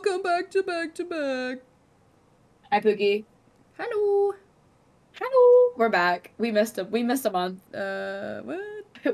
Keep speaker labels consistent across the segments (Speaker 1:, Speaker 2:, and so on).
Speaker 1: Welcome back to back to back.
Speaker 2: Hi, Pookie.
Speaker 1: Hello.
Speaker 2: Hello. We're back. We missed a month.
Speaker 1: What?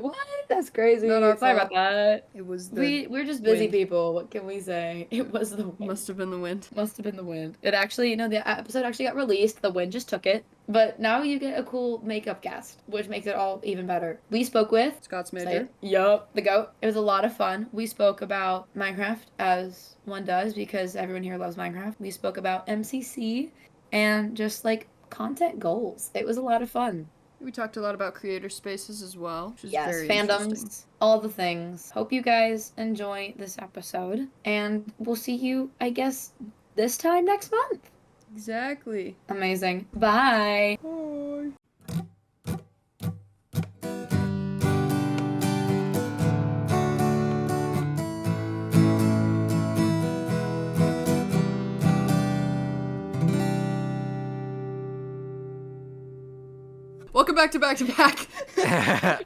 Speaker 2: What? That's crazy.
Speaker 1: Not our
Speaker 2: Sorry
Speaker 1: fault.
Speaker 2: about that.
Speaker 1: It was the
Speaker 2: We're just busy
Speaker 1: wind.
Speaker 2: people. What can we say? It was the wind.
Speaker 1: Must have been the wind.
Speaker 2: Must have been the wind. It actually, the episode actually got released. The wind just took it. But now you get a cool makeup cast, which makes it all even better. We spoke with
Speaker 1: Scott Smajor.
Speaker 2: Yup, the goat. It was a lot of fun. We spoke about Minecraft, as one does, because everyone here loves Minecraft. We spoke about MCC and just like content goals. It was a lot of fun.
Speaker 1: We talked a lot about creator spaces as well, which is
Speaker 2: Yes,
Speaker 1: very
Speaker 2: fandoms,
Speaker 1: interesting.
Speaker 2: all the things. Hope you guys enjoy this episode, and we'll see you, I guess, this time next month.
Speaker 1: Exactly.
Speaker 2: Amazing. Bye.
Speaker 1: Bye. Welcome back to back to back.
Speaker 3: Yeah,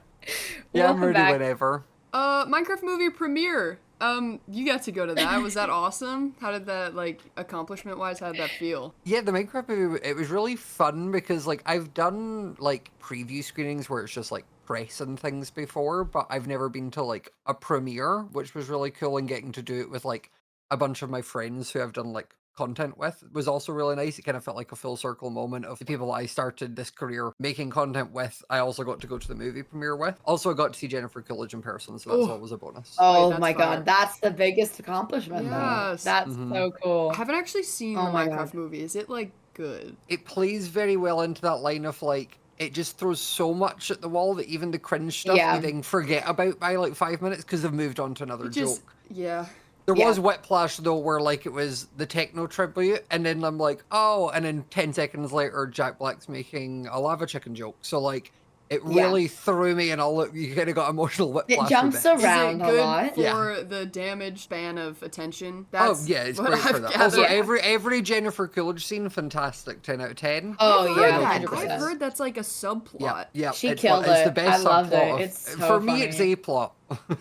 Speaker 3: I'm
Speaker 2: Welcome
Speaker 3: ready
Speaker 2: back.
Speaker 3: whenever.
Speaker 1: Minecraft movie premiere. You got to go to that. Was that awesome? How did that, like, accomplishment wise, how did that feel?
Speaker 3: Yeah, the Minecraft movie, it was really fun because, like, I've done, like, preview screenings where it's just, like, press and things before, but I've never been to, like, a premiere, which was really cool, and getting to do it with, like, a bunch of my friends who I've done, like, content with was also really nice. It kind of felt like a full circle moment of the people I started this career making content with. I also got to go to the movie premiere with. Also, I got to see Jennifer Coolidge in person, so that's always a bonus.
Speaker 2: Oh
Speaker 1: that's
Speaker 2: my
Speaker 1: fire.
Speaker 2: god, that's the biggest accomplishment though.
Speaker 1: Yes.
Speaker 2: That's so cool.
Speaker 1: I haven't actually seen
Speaker 2: Oh
Speaker 1: the
Speaker 2: my
Speaker 1: Minecraft
Speaker 2: God.
Speaker 1: movie. Is it, like, good?
Speaker 3: It plays very well into that line of, like, it just throws so much at the wall that even the cringe stuff
Speaker 2: Yeah.
Speaker 3: you then forget about by like 5 minutes because they've moved on to another joke.
Speaker 1: Yeah.
Speaker 3: There
Speaker 2: Yeah.
Speaker 3: was Whiplash though, where like it was the techno tribute, and then I'm like, oh, and then 10 seconds later, Jack Black's making a lava chicken joke. So like, it
Speaker 2: Yeah.
Speaker 3: really threw me, and you kind of got emotional whiplash.
Speaker 2: It jumps
Speaker 3: with it.
Speaker 2: around
Speaker 1: Is it
Speaker 2: a
Speaker 1: good
Speaker 2: lot.
Speaker 1: for the damage span of attention?
Speaker 3: Oh
Speaker 1: That's
Speaker 3: yeah, it's
Speaker 1: what
Speaker 3: great for
Speaker 1: I've
Speaker 3: that.
Speaker 1: gathered.
Speaker 3: Also,
Speaker 2: Yeah.
Speaker 3: every Jennifer Coolidge scene, fantastic, 10 out of 10.
Speaker 2: Oh
Speaker 1: I've
Speaker 2: yeah,
Speaker 1: heard that.
Speaker 2: 100%.
Speaker 1: I've heard that's like a subplot.
Speaker 3: Yeah,
Speaker 2: She
Speaker 3: it's
Speaker 2: killed
Speaker 3: it's the
Speaker 2: it.
Speaker 3: best
Speaker 2: I loved
Speaker 3: subplot
Speaker 2: it.
Speaker 3: of-
Speaker 2: It's so
Speaker 3: for me, it's
Speaker 2: funny.
Speaker 3: a plot.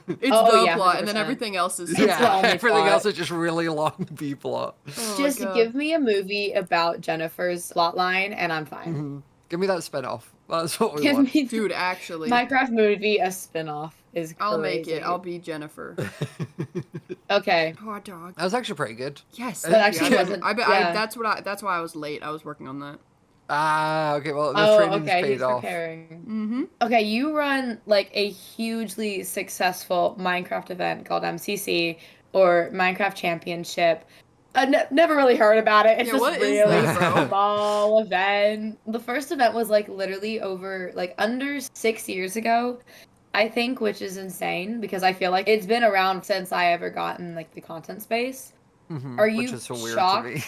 Speaker 1: It's
Speaker 2: Oh,
Speaker 1: the
Speaker 2: yeah,
Speaker 1: plot, and then
Speaker 2: 100%.
Speaker 1: everything else is
Speaker 2: It's the only
Speaker 3: everything
Speaker 2: plot.
Speaker 3: else is just really long B plot.
Speaker 1: Oh my
Speaker 2: Just
Speaker 1: God.
Speaker 2: give me a movie about Jennifer's plotline and I'm fine.
Speaker 3: Mhm. Give me that spin-off. That's what we
Speaker 2: Give
Speaker 3: want.
Speaker 2: me
Speaker 1: Dude, actually,
Speaker 2: Minecraft movie, a spin-off is crazy.
Speaker 1: I'll make it. I'll be Jennifer.
Speaker 2: Okay.
Speaker 1: Hot dog.
Speaker 3: That was actually pretty good.
Speaker 1: Yes,
Speaker 3: That
Speaker 1: thank you.
Speaker 2: actually
Speaker 1: I
Speaker 2: wasn't-
Speaker 1: bet
Speaker 2: yeah.
Speaker 1: that's why I was late. I was working on that.
Speaker 3: Ah, okay, well, the
Speaker 2: Oh,
Speaker 3: training's
Speaker 2: okay,
Speaker 3: paid
Speaker 2: he's
Speaker 3: off.
Speaker 2: preparing.
Speaker 1: Mm-hmm.
Speaker 2: Okay, you run like a hugely successful Minecraft event called MCC or Minecraft Championship. Never really heard about it. It's
Speaker 1: Yeah,
Speaker 2: just
Speaker 1: what is
Speaker 2: really
Speaker 1: that, bro?
Speaker 2: small event. The first event was like literally over like under 6 years ago, I think, which is insane because I feel like it's been around since I ever got in like the content space.
Speaker 3: Mhm,
Speaker 2: Are
Speaker 3: which
Speaker 2: you
Speaker 3: is so weird
Speaker 2: shocked?
Speaker 3: to me.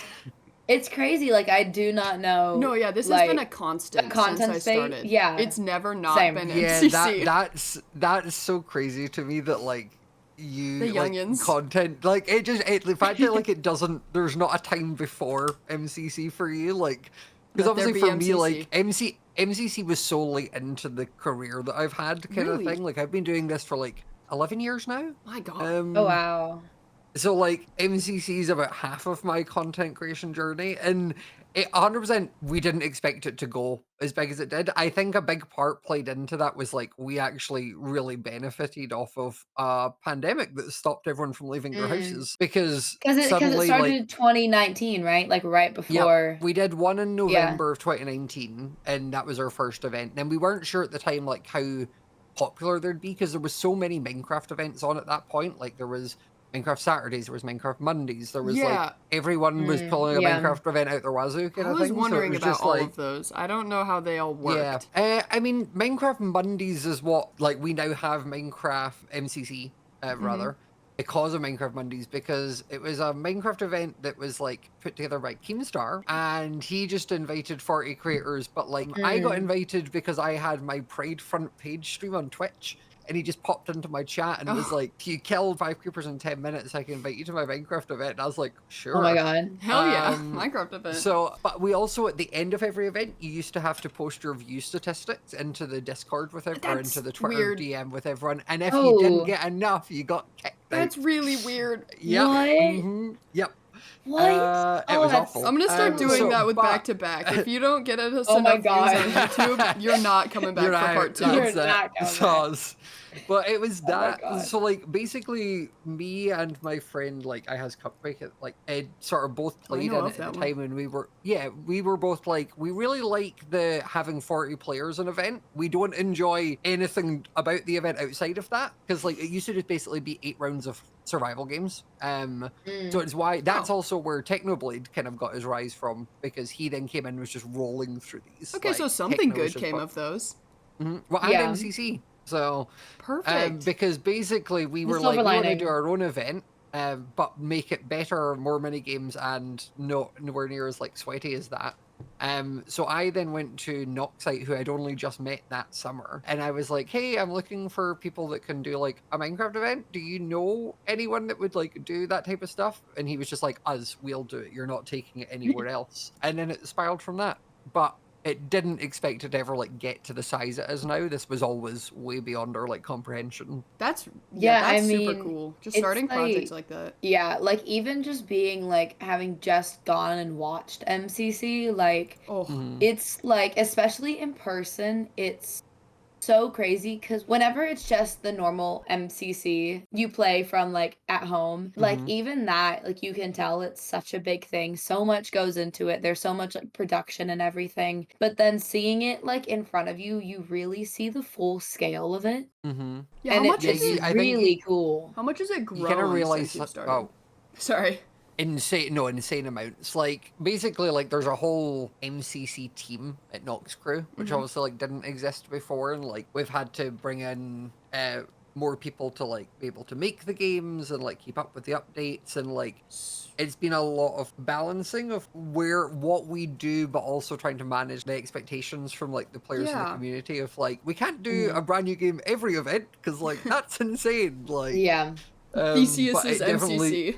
Speaker 2: It's crazy. Like I do not know.
Speaker 1: No, yeah, this
Speaker 2: like,
Speaker 1: has been a constant
Speaker 2: content
Speaker 1: since I
Speaker 2: space?
Speaker 1: started.
Speaker 2: Yeah.
Speaker 1: It's never not
Speaker 2: Same.
Speaker 1: been
Speaker 3: Yeah,
Speaker 1: MCC.
Speaker 3: that's so crazy to me that like you
Speaker 1: The
Speaker 3: like
Speaker 1: youngins.
Speaker 3: content like the fact that like it doesn't there's not a time before MCC for you like because
Speaker 1: Let there
Speaker 3: obviously
Speaker 1: be
Speaker 3: for me
Speaker 1: MCC.
Speaker 3: like MCC was solely into the career that I've had kind
Speaker 1: Really?
Speaker 3: of thing. Like I've been doing this for like 11 years now.
Speaker 1: My God.
Speaker 2: Oh wow.
Speaker 3: So like MCC is about half of my content creation journey, and it 100% we didn't expect it to go as big as it did. I think a big part played into that was like we actually really benefited off of a pandemic that stopped everyone from leaving their houses because
Speaker 2: Because it
Speaker 3: suddenly
Speaker 2: started
Speaker 3: like
Speaker 2: in 2019, right? Like right
Speaker 3: yeah,
Speaker 2: before.
Speaker 3: we did one in November of 2019, and that was our first event. And we weren't sure at the time like how popular there'd be because there was so many Minecraft events on at that point. Like there was Minecraft Saturdays, there was Minecraft Mondays, there was
Speaker 1: Yeah.
Speaker 3: like everyone was pulling a
Speaker 2: yeah.
Speaker 3: Minecraft event out their wazoo kind
Speaker 1: I
Speaker 3: of
Speaker 1: was
Speaker 3: thing.
Speaker 1: wondering
Speaker 3: so it was
Speaker 1: about
Speaker 3: just
Speaker 1: all
Speaker 3: like,
Speaker 1: of those. I don't know how they all worked.
Speaker 3: yeah. I mean, Minecraft Mondays is what like we now have Minecraft MCC rather because of Minecraft Mondays because it was a Minecraft event that was like put together by Keemstar and he just invited 40 creators, but like I got invited because I had my Pride front page stream on Twitch. And he just popped into my chat and was like, "You killed 5 creepers in 10 minutes. I can invite you to my Minecraft event." And I was like, "Sure."
Speaker 2: Oh my god.
Speaker 1: Hell yeah.
Speaker 3: Um,
Speaker 1: Minecraft event.
Speaker 3: So, but we also at the end of every event, you used to have to post your view statistics into the Discord with everyone, or
Speaker 1: That's
Speaker 3: into the Twitter
Speaker 1: weird.
Speaker 3: DM with everyone. And if you
Speaker 2: Oh.
Speaker 3: didn't get enough, you got kicked out.
Speaker 1: That's really weird.
Speaker 3: Yep.
Speaker 2: What?
Speaker 3: Yep.
Speaker 2: What?
Speaker 3: It
Speaker 2: Oh,
Speaker 3: was
Speaker 2: that's-
Speaker 3: awful.
Speaker 1: I'm gonna start doing
Speaker 3: So-
Speaker 1: that with
Speaker 3: but-
Speaker 1: back to back. If you don't get us
Speaker 2: Oh my
Speaker 1: enough views on
Speaker 2: God.
Speaker 1: YouTube, you're not coming back
Speaker 3: You're
Speaker 1: for
Speaker 3: out,
Speaker 1: part 2.
Speaker 2: You're
Speaker 3: that's it.
Speaker 2: not coming
Speaker 3: Sauce. But it was
Speaker 2: Oh my
Speaker 3: that.
Speaker 2: God.
Speaker 3: So like basically, me and my friend like I has Cupcake like Ed sort of both played
Speaker 1: know
Speaker 3: in
Speaker 1: of
Speaker 3: it
Speaker 1: that
Speaker 3: at the
Speaker 1: one.
Speaker 3: time, and we were both like we really like the having 40 players an event. We don't enjoy anything about the event outside of that because like it used to just basically be 8 rounds of survival games. So it's why that's
Speaker 1: Oh.
Speaker 3: also where Technoblade kind of got his rise from because he then came in and was just rolling through these.
Speaker 1: Okay, so
Speaker 3: like,
Speaker 1: something
Speaker 3: Techno was
Speaker 1: good
Speaker 3: just
Speaker 1: came
Speaker 3: bu-
Speaker 1: of those.
Speaker 3: Mhm. Well,
Speaker 2: Yeah.
Speaker 3: and MCC. So
Speaker 1: Perfect.
Speaker 3: because basically we were
Speaker 2: silver
Speaker 3: like, we want to
Speaker 2: lining.
Speaker 3: do our own event, but make it better, more mini games, and nowhere near as like sweaty as that. So I then went to Noxcrew, who I'd only just met that summer, and I was like, hey, I'm looking for people that can do like a Minecraft event. Do you know anyone that would like do that type of stuff? And he was just like, us, we'll do it. You're not taking it anywhere else. And then it spiraled from that. But it didn't expect it to ever like get to the size it is now. This was always way beyond our like comprehension.
Speaker 1: That's
Speaker 2: Yeah, I
Speaker 1: that's super
Speaker 2: mean,
Speaker 1: cool. Just
Speaker 2: it's
Speaker 1: starting projects
Speaker 2: like-
Speaker 1: like that.
Speaker 2: Yeah, like even just being like having just gone and watched MCC, like
Speaker 1: Oh,
Speaker 3: Mhm.
Speaker 2: it's like especially in person, it's so crazy because whenever it's just the normal MCC you play from like at home, like
Speaker 3: Mhm.
Speaker 2: even that, like you can tell it's such a big thing. So much goes into it. There's so much like production and everything. But then seeing it like in front of you, you really see the full scale of it.
Speaker 3: Mhm.
Speaker 1: yeah.
Speaker 2: And
Speaker 1: How much
Speaker 2: it's
Speaker 1: is it?
Speaker 3: I think
Speaker 2: really cool.
Speaker 1: How much has it
Speaker 3: You
Speaker 1: grown
Speaker 3: kind of realize,
Speaker 1: since you started?
Speaker 3: oh,
Speaker 1: Sorry.
Speaker 3: insane amounts. Like basically, like there's a whole MCC team at Noxcrew, which obviously like didn't exist before, and like we've had to bring in more people to like be able to make the games and like keep up with the updates, and like it's been a lot of balancing of what we do, but also trying to manage the expectations from like the players in the
Speaker 1: Yeah.
Speaker 3: community of like we can't do a brand new game every event because like that's insane. Like
Speaker 2: Yeah.
Speaker 1: Theseus
Speaker 3: but
Speaker 1: is
Speaker 3: it definitely
Speaker 1: MCC.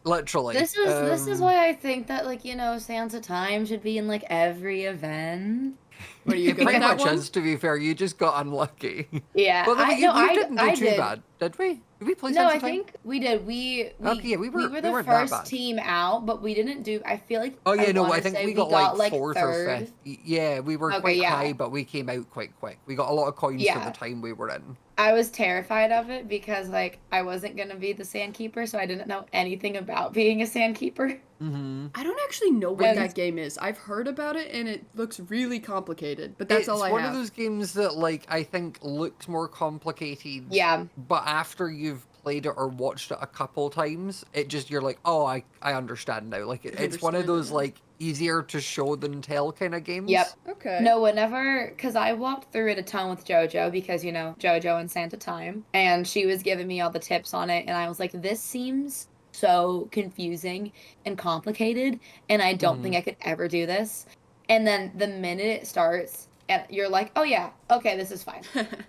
Speaker 3: literally
Speaker 2: This is
Speaker 3: um,
Speaker 2: why I think that like, you know, Sands of Time should be in like every event.
Speaker 1: What are you
Speaker 3: It
Speaker 1: good
Speaker 3: pretty
Speaker 1: at that
Speaker 3: much
Speaker 1: one?
Speaker 3: is, to be fair. You just got unlucky.
Speaker 2: Yeah.
Speaker 3: Well,
Speaker 2: I
Speaker 3: you,
Speaker 2: no,
Speaker 3: you
Speaker 2: I
Speaker 3: didn't do
Speaker 2: I
Speaker 3: too
Speaker 2: did.
Speaker 3: bad, did we? Did we play
Speaker 2: No,
Speaker 3: Sands
Speaker 2: I
Speaker 3: of Time?
Speaker 2: think we did. We
Speaker 3: Okay, yeah, we
Speaker 2: were
Speaker 3: weren't
Speaker 2: the
Speaker 3: that
Speaker 2: first
Speaker 3: bad.
Speaker 2: team out, but we didn't do. I feel like
Speaker 3: Oh yeah, no,
Speaker 2: wanna
Speaker 3: I think
Speaker 2: say
Speaker 3: we got like fourth
Speaker 2: third.
Speaker 3: or fifth. Yeah, we were
Speaker 2: Okay,
Speaker 3: quite
Speaker 2: yeah.
Speaker 3: high, but we came out quite quick. We got a lot of coins for
Speaker 2: Yeah.
Speaker 3: the time we were in.
Speaker 2: I was terrified of it because like I wasn't gonna be the sandkeeper, so I didn't know anything about being a sandkeeper.
Speaker 3: Mm-hmm.
Speaker 1: I don't actually know what
Speaker 2: And-
Speaker 1: that game is. I've heard about it and it looks really complicated, but that's
Speaker 3: It's
Speaker 1: all I
Speaker 3: one
Speaker 1: have.
Speaker 3: of those games that like I think looks more complicated.
Speaker 2: Yeah.
Speaker 3: But after you've played it or watched it a couple times, it just you're like, oh, I understand now. Like it's one of
Speaker 1: understand it
Speaker 3: those
Speaker 1: now.
Speaker 3: like easier to show than tell kind of games.
Speaker 2: Yep.
Speaker 1: Okay.
Speaker 2: No, whenever, because I walked through it a ton with JoJo because, you know, JoJo and Santa Time, and she was giving me all the tips on it, and I was like, this seems so confusing and complicated, and I don't think I could ever do this. And then the minute it starts, and you're like, oh yeah, okay, this is fine.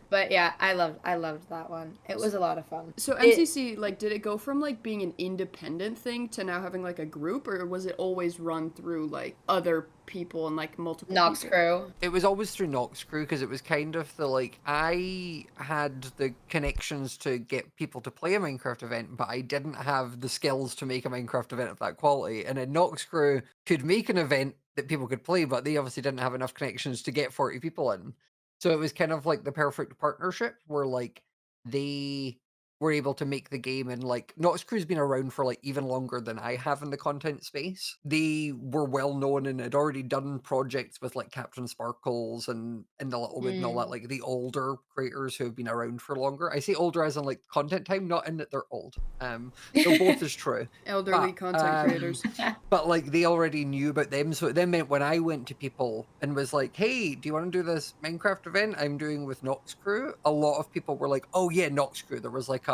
Speaker 2: But yeah, I loved that one. It was a lot of fun.
Speaker 1: So MCC, like, did it go from like being an independent thing to now having like a group, or was it always run through like other people and like multiple people?
Speaker 2: Noxcrew.
Speaker 3: It was always through Noxcrew because it was kind of the like I had the connections to get people to play a Minecraft event, but I didn't have the skills to make a Minecraft event of that quality. And then Noxcrew could make an event that people could play, but they obviously didn't have enough connections to get 40 people in. So it was kind of like the perfect partnership where like they were able to make the game, and like Noxcrew's been around for like even longer than I have in the content space. They were well known and had already done projects with like Captain Sparkles and the Little Wood and all that, like the older creators who have been around for longer. I say older as in like content time, not in that they're old. Though both is true.
Speaker 1: Elderly
Speaker 3: But,
Speaker 1: content creators.
Speaker 3: But like they already knew about them, so it then meant when I went to people and was like, "Hey, do you want to do this Minecraft event I'm doing with Noxcrew?" A lot of people were like, "Oh yeah, Noxcrew." There was like a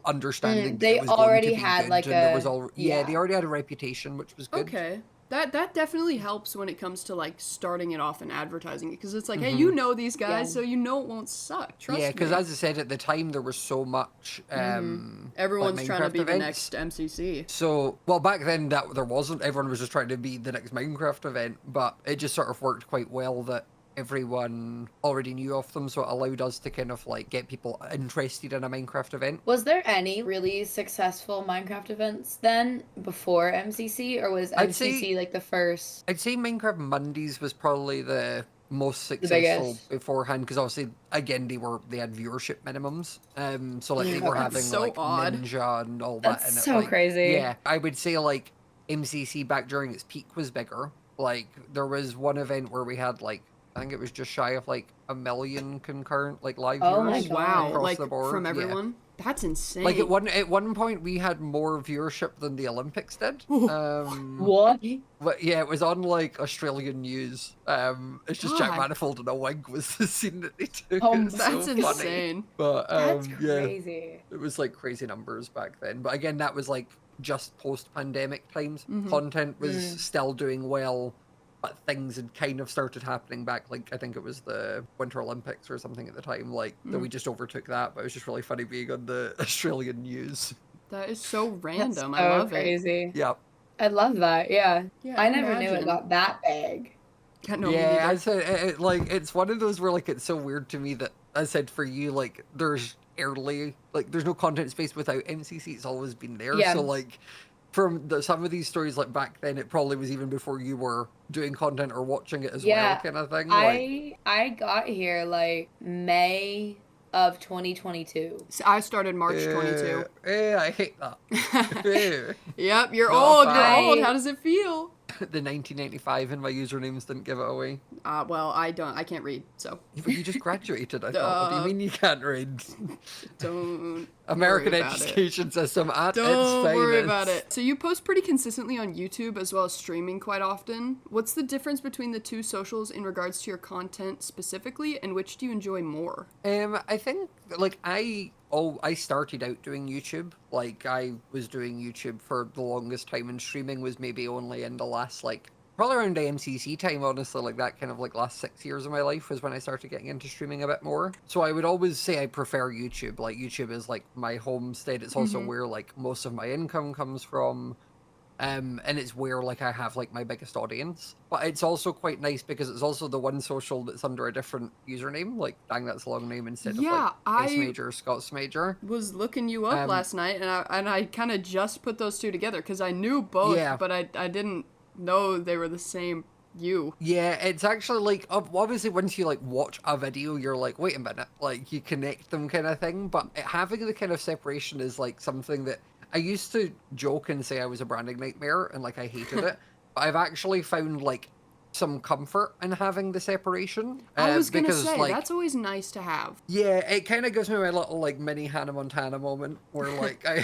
Speaker 3: understanding that
Speaker 2: They
Speaker 3: it was going
Speaker 2: already
Speaker 3: to be
Speaker 2: had,
Speaker 3: good,
Speaker 2: like,
Speaker 3: and there was
Speaker 2: a-
Speaker 3: all
Speaker 2: yeah.
Speaker 3: they already had a reputation, which was good.
Speaker 1: Okay. That definitely helps when it comes to like starting it off and advertising it, because it's like, hey, you know these guys,
Speaker 2: Yeah.
Speaker 1: so you know it won't suck. Trust
Speaker 3: Yeah,
Speaker 1: me.
Speaker 3: because as I said at the time, there was so much.
Speaker 1: Everyone's
Speaker 3: like
Speaker 1: trying to
Speaker 3: Minecraft
Speaker 1: be the
Speaker 3: events.
Speaker 1: next MCC.
Speaker 3: So, well, back then that there wasn't. Everyone was just trying to be the next Minecraft event, but it just sort of worked quite well that everyone already knew of them, so it allowed us to kind of like get people interested in a Minecraft event.
Speaker 2: Was there any really successful Minecraft events then before MCC, or was
Speaker 3: I'd
Speaker 2: MCC
Speaker 3: say-
Speaker 2: like the first?
Speaker 3: I'd say Minecraft Mondays was probably the most successful
Speaker 2: biggest.
Speaker 3: beforehand, because obviously again they had viewership minimums, so like they were
Speaker 1: That's
Speaker 3: having
Speaker 1: so
Speaker 3: like
Speaker 1: odd.
Speaker 3: Ninja and all that
Speaker 2: That's
Speaker 3: in it,
Speaker 2: so
Speaker 3: like,
Speaker 2: crazy.
Speaker 3: yeah, I would say like MCC back during its peak was bigger. Like there was one event where we had like, I think it was just shy of like 1 million concurrent like live
Speaker 2: Oh my
Speaker 3: viewers
Speaker 2: God.
Speaker 1: Wow,
Speaker 3: across
Speaker 1: like
Speaker 3: the board.
Speaker 1: from
Speaker 3: Yeah.
Speaker 1: everyone? That's insane.
Speaker 3: Like at one point we had more viewership than the Olympics did.
Speaker 2: What?
Speaker 3: But yeah, it was on like Australian news. It's just Jack
Speaker 1: God.
Speaker 3: Manifold in a wig was the scene that they took.
Speaker 2: Oh,
Speaker 3: It's
Speaker 1: That's
Speaker 3: so funny.
Speaker 1: insane.
Speaker 3: But
Speaker 2: That's
Speaker 3: yeah,
Speaker 2: crazy.
Speaker 3: it was like crazy numbers back then. But again, that was like just post-pandemic times.
Speaker 1: Mhm.
Speaker 3: Content was still doing well, but things had kind of started happening back. Like I think it was the Winter Olympics or something at the time. Like that we just overtook that. But it was just really funny being on the Australian news.
Speaker 1: That is so random.
Speaker 2: That's
Speaker 1: I
Speaker 2: so
Speaker 1: love it.
Speaker 2: crazy.
Speaker 3: Yeah.
Speaker 2: I love that. Yeah.
Speaker 1: Yeah,
Speaker 2: I never knew
Speaker 1: imagine.
Speaker 2: it got that big.
Speaker 1: Yeah, no, me
Speaker 3: Yeah,
Speaker 1: neither.
Speaker 3: I said like it's one of those where like it's so weird to me that I said for you like there's there's no content space without MCC. It's always been there.
Speaker 2: Yeah.
Speaker 3: So like from some of these stories like back then, it probably was even before you were doing content or watching it as
Speaker 2: Yeah,
Speaker 3: well, kind of thing. Like,
Speaker 2: I got here like May of 2022.
Speaker 1: So I started March 22.
Speaker 3: I hate that.
Speaker 1: Yep, you're
Speaker 3: Not
Speaker 1: old.
Speaker 3: a
Speaker 1: You're
Speaker 3: fan.
Speaker 1: old. How does it feel?
Speaker 3: The 1995 and my usernames didn't give it away.
Speaker 1: Well, I can't read, so
Speaker 3: But you just graduated. I thought. What do you mean you can't read?
Speaker 1: don't.
Speaker 3: American
Speaker 1: worry about it.
Speaker 3: education system at its
Speaker 1: Don't worry
Speaker 3: finest.
Speaker 1: about it. So you post pretty consistently on YouTube as well as streaming quite often. What's the difference between the two socials in regards to your content specifically, and which do you enjoy more?
Speaker 3: I think like I started out doing YouTube. Like I was doing YouTube for the longest time, and streaming was maybe only in the last like probably around the MCC time, honestly, like that kind of like last 6 years of my life was when I started getting into streaming a bit more. So I would always say I prefer YouTube. Like YouTube is like my homestead. It's also where like most of my income comes from. And it's where like I have like my biggest audience. But it's also quite nice because it's also the one social that's under a different username. Like dang, that's a long name instead
Speaker 1: Yeah,
Speaker 3: of like Smajor, Scott Smajor.
Speaker 1: Was looking you up last night, and I kind of just put those two together because I knew both,
Speaker 3: Yeah.
Speaker 1: but I didn't know they were the same you.
Speaker 3: Yeah, it's actually like obviously once you like watch a video, you're like, wait a minute, like you connect them kind of thing. But having the kind of separation is like something that I used to joke and say I was a branding nightmare and like I hated it. But I've actually found like some comfort in having the separation.
Speaker 1: I was gonna
Speaker 3: because,
Speaker 1: say
Speaker 3: like,
Speaker 1: that's always nice to have.
Speaker 3: yeah, it kind of gives me my little like mini Hannah Montana moment where like I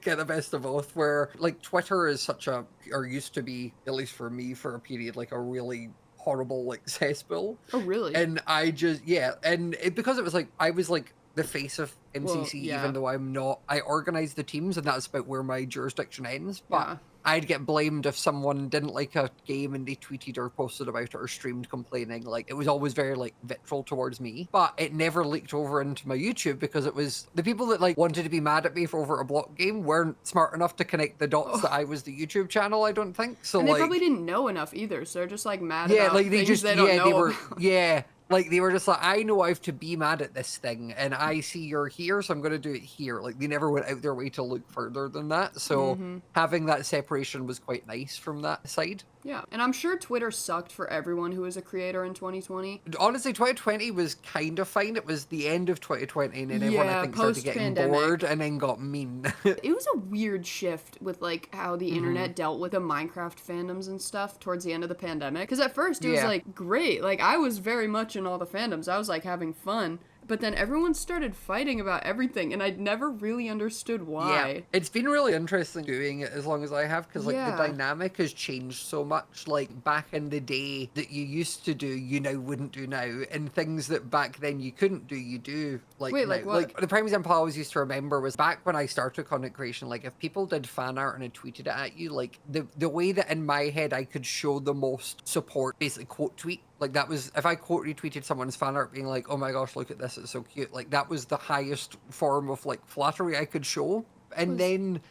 Speaker 3: get the best of both. Where like Twitter is such a, or used to be, at least for me for a period, like a really horrible like cesspool.
Speaker 1: Oh, really?
Speaker 3: And I just because it was like I was like the face of MCC,
Speaker 1: yeah.
Speaker 3: even though I'm not. I organize the teams, and that's about where my jurisdiction ends. But
Speaker 1: Yeah.
Speaker 3: I'd get blamed if someone didn't like a game and they tweeted or posted about it or streamed complaining. Like it was always very like vitriol towards me, but it never leaked over into my YouTube because it was the people that like wanted to be mad at me for over a block game weren't smart enough to connect the dots that I was the YouTube channel. I don't think so.
Speaker 1: And they
Speaker 3: like,
Speaker 1: probably didn't know enough either, so they're just like mad
Speaker 3: yeah,
Speaker 1: about
Speaker 3: like they
Speaker 1: things
Speaker 3: just
Speaker 1: they don't know
Speaker 3: they were
Speaker 1: about.
Speaker 3: like they were just like, I know I have to be mad at this thing, and I see you're here, so I'm going to do it here. Like they never went out their way to look further than that. So having that separation was quite nice from that side.
Speaker 1: Yeah, and I'm sure Twitter sucked for everyone who was a creator in 2020.
Speaker 3: Honestly, 2020 was kind of fine. It was the end of 2020, and then everyone
Speaker 1: Yeah,
Speaker 3: I think started getting
Speaker 1: post-pandemic.
Speaker 3: bored and then got mean.
Speaker 1: It was a weird shift with like how the internet dealt with the Minecraft fandoms and stuff towards the end of the pandemic. Because at first it was
Speaker 3: Yeah.
Speaker 1: like great, like I was very much in all the fandoms. I was like having fun. But then everyone started fighting about everything, and I'd never really understood why.
Speaker 3: Yeah, it's been really interesting doing it as long as I have, because like
Speaker 1: Yeah.
Speaker 3: the dynamic has changed so much. Like back in the day that you used to do, you now wouldn't do now, and things that back then you couldn't do, you do like
Speaker 1: Wait,
Speaker 3: now.
Speaker 1: like what?
Speaker 3: Like the prime example I always used to remember was back when I started content creation. Like if people did fan art and had tweeted it at you, like the way that in my head I could show the most support, basically quote tweet. Like that was, if I quote retweeted someone's fan art being like, oh my gosh, look at this, it's so cute. Like that was the highest form of like flattery I could show. And then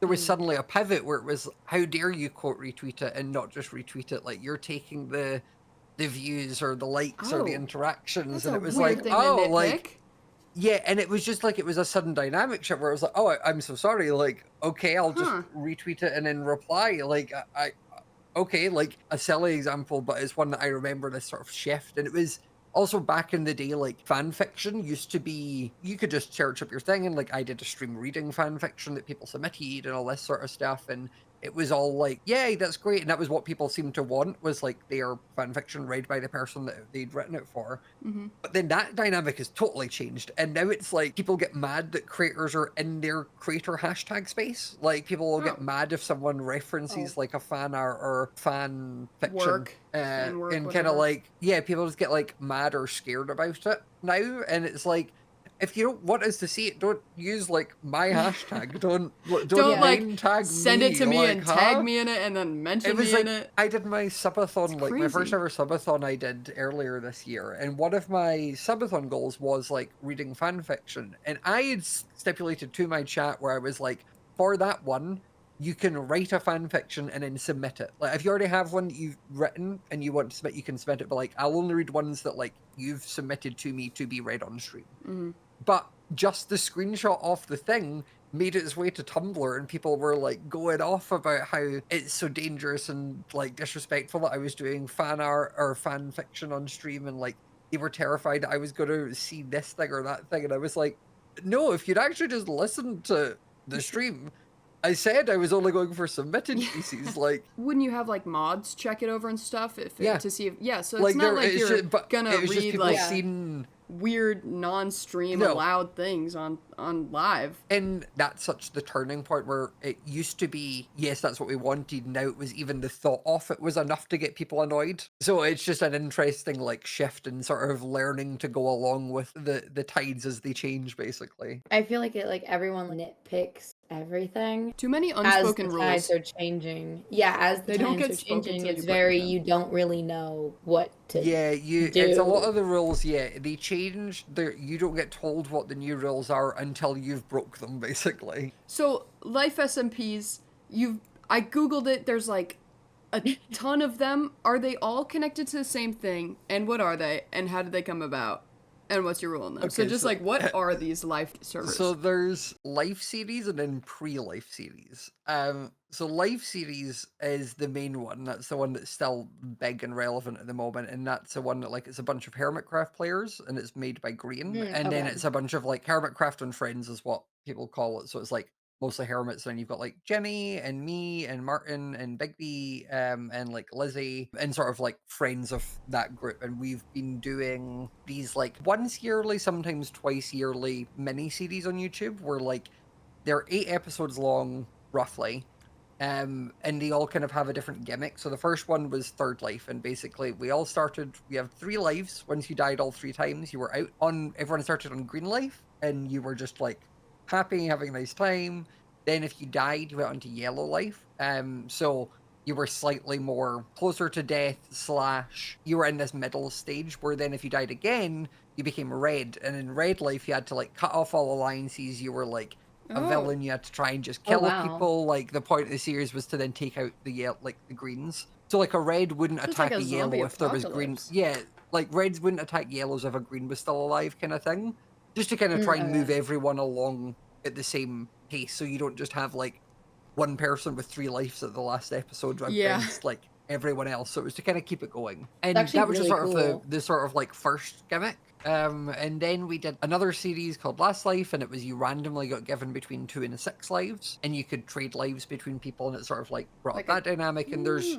Speaker 3: there was suddenly a pivot where it was, how dare you quote retweet it and not just retweet it? Like you're taking the the views or the likes or the
Speaker 1: Oh,
Speaker 3: interactions,
Speaker 1: That's
Speaker 3: and
Speaker 1: a
Speaker 3: it was
Speaker 1: weird
Speaker 3: like,
Speaker 1: thing to
Speaker 3: oh,
Speaker 1: nitpick.
Speaker 3: like, yeah, and it was just like it was a sudden dynamic shift where it was like, oh, I'm so sorry, like, okay, I'll just
Speaker 1: Huh.
Speaker 3: retweet it and then reply, like, okay, like a silly example, but it's one that I remember this sort of shift. And it was also back in the day, like fan fiction used to be, you could just search up your thing and like I did a stream reading fan fiction that people submitted and all this sort of stuff. And it was all like, yay, that's great. And that was what people seemed to want was like their fan fiction read by the person that they'd written it for.
Speaker 1: Mm-hmm.
Speaker 3: But then that dynamic has totally changed. And now it's like people get mad that creators are in their creator hashtag space. Like people will get
Speaker 1: Oh.
Speaker 3: mad if someone references like a fan art or fan fiction.
Speaker 1: Work, fan work,
Speaker 3: And kind of
Speaker 1: whatever.
Speaker 3: like, yeah, people just get like mad or scared about it now. And it's like, if you don't want us to see it, don't use like my hashtag. Don't
Speaker 1: Don't like
Speaker 3: name tag
Speaker 1: send
Speaker 3: me.
Speaker 1: it to me
Speaker 3: like,
Speaker 1: and tag
Speaker 3: huh?
Speaker 1: me in it and then mention
Speaker 3: It was
Speaker 1: me
Speaker 3: like
Speaker 1: in it.
Speaker 3: I did my subathon,
Speaker 1: It's
Speaker 3: like my first
Speaker 1: crazy.
Speaker 3: ever subathon I did earlier this year, and one of my subathon goals was like reading fan fiction, and I had stipulated to my chat where I was like, for that one, you can write a fan fiction and then submit it. Like if you already have one that you've written and you want to submit, you can submit it, but like I'll only read ones that like you've submitted to me to be read on stream.
Speaker 1: Mm-hmm.
Speaker 3: But just the screenshot of the thing made its way to Tumblr, and people were like going off about how it's so dangerous and like disrespectful that I was doing fan art or fan fiction on stream, and like they were terrified that I was going to see this thing or that thing. And I was like, no, if you'd actually just listened to the stream, I said I was only going for submitted pieces. Like,
Speaker 1: Wouldn't you have like mods check it over and stuff
Speaker 3: Yeah.
Speaker 1: to see if so
Speaker 3: like
Speaker 1: it's not like
Speaker 3: it's
Speaker 1: you're
Speaker 3: just, but
Speaker 1: gonna
Speaker 3: it was just
Speaker 1: read
Speaker 3: people
Speaker 1: like
Speaker 3: seen.
Speaker 1: weird non-stream
Speaker 3: No.
Speaker 1: allowed things on live.
Speaker 3: And that's such the turning point where it used to be, yes, that's what we wanted. Now it was even the thought of it was enough to get people annoyed. So it's just an interesting like shift and sort of learning to go along with the tides as they change, basically.
Speaker 2: I feel like everyone nitpicks everything
Speaker 1: Too many
Speaker 2: as
Speaker 1: unspoken
Speaker 2: the
Speaker 1: rules.
Speaker 2: tides are changing. Yeah, as the
Speaker 1: They don't
Speaker 2: times
Speaker 1: get
Speaker 2: are
Speaker 1: spoken
Speaker 2: changing,
Speaker 1: till
Speaker 2: it's
Speaker 1: you break
Speaker 2: very
Speaker 1: them.
Speaker 2: you don't really know what to
Speaker 3: Yeah, it's a lot
Speaker 2: do.
Speaker 3: of the rules, yeah, they change. You don't get told what the new rules are until you've broke them, basically.
Speaker 1: So life SMPs, I googled it. There's like a ton of them. Are they all connected to the same thing? And what are they? And how did they come about? And what's your role in them? So
Speaker 3: Okay,
Speaker 1: just
Speaker 3: so-
Speaker 1: like what are these life servers?
Speaker 3: So there's life series and then pre-life series. So life series is the main one. That's the one that's still big and relevant at the moment, and that's the one that like it's a bunch of Hermitcraft players, and it's made by Green, and then
Speaker 2: Okay.
Speaker 3: it's a bunch of like Hermitcraft and friends is what people call it. So it's like mostly hermits, and you've got like Jenny and me and Martin and Bigby, and like Lizzie, and sort of like friends of that group. And we've been doing these like once yearly, sometimes twice yearly mini series on YouTube where like they're 8 episodes long roughly. And they all kind of have a different gimmick. So the first one was Third Life, and basically we have 3 lives. Once you died all 3 times, you were out on, everyone started on Green Life, and you were just like happy, having a nice time. Then if you died, you went on to Yellow Life. So you were slightly more closer to death / you were in this middle stage where then if you died again, you became Red. And in Red Life, you had to like cut off all alliances. You were like a villain. You had to try and just kill
Speaker 2: wow.
Speaker 3: people. Like the point of the series was to then take out the greens. So like a red wouldn't
Speaker 1: It's
Speaker 3: attack
Speaker 1: like
Speaker 3: a
Speaker 1: a
Speaker 3: yellow
Speaker 1: zombie
Speaker 3: if there was green.
Speaker 1: apocalypse.
Speaker 3: Yeah, like reds wouldn't attack yellows if a green was still alive, kind of thing. Just to kind of try and move everyone along at the same pace, so you don't just have like one person with 3 lives at the last episode against like everyone else. So it was to kind of keep it going, and
Speaker 2: actually
Speaker 3: that was just
Speaker 2: really
Speaker 3: sort of
Speaker 2: cool.
Speaker 3: the sort of like first gimmick. And then we did another series called Last Life, and it was you randomly got given between 2 and 6 lives, and you could trade lives between people, and it sort of like brought
Speaker 1: Like
Speaker 3: that dynamic. And there's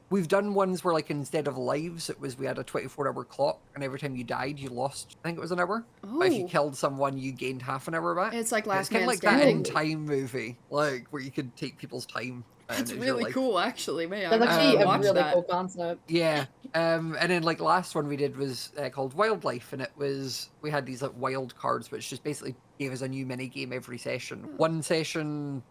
Speaker 3: we've done ones where like instead of lives, it was we had a 24-hour clock, and every time you died, you lost, I think it was an hour. But if you
Speaker 1: Oh.
Speaker 3: killed someone, you gained half an hour back.
Speaker 1: It's like
Speaker 3: It's
Speaker 1: Last
Speaker 3: kind
Speaker 1: Man
Speaker 3: of like that in
Speaker 1: Standing.
Speaker 3: Time movie, like where you could take people's time.
Speaker 1: That's
Speaker 3: as your
Speaker 1: really
Speaker 3: life.
Speaker 1: cool, actually. Man,
Speaker 2: That's
Speaker 1: I'm
Speaker 2: actually
Speaker 1: gonna
Speaker 2: a
Speaker 1: watch
Speaker 2: really
Speaker 1: that.
Speaker 2: cool concept.
Speaker 3: Yeah. And then like last one we did was called Wildlife, and it was we had these like wild cards, which just basically gave us a new mini game every session. One session,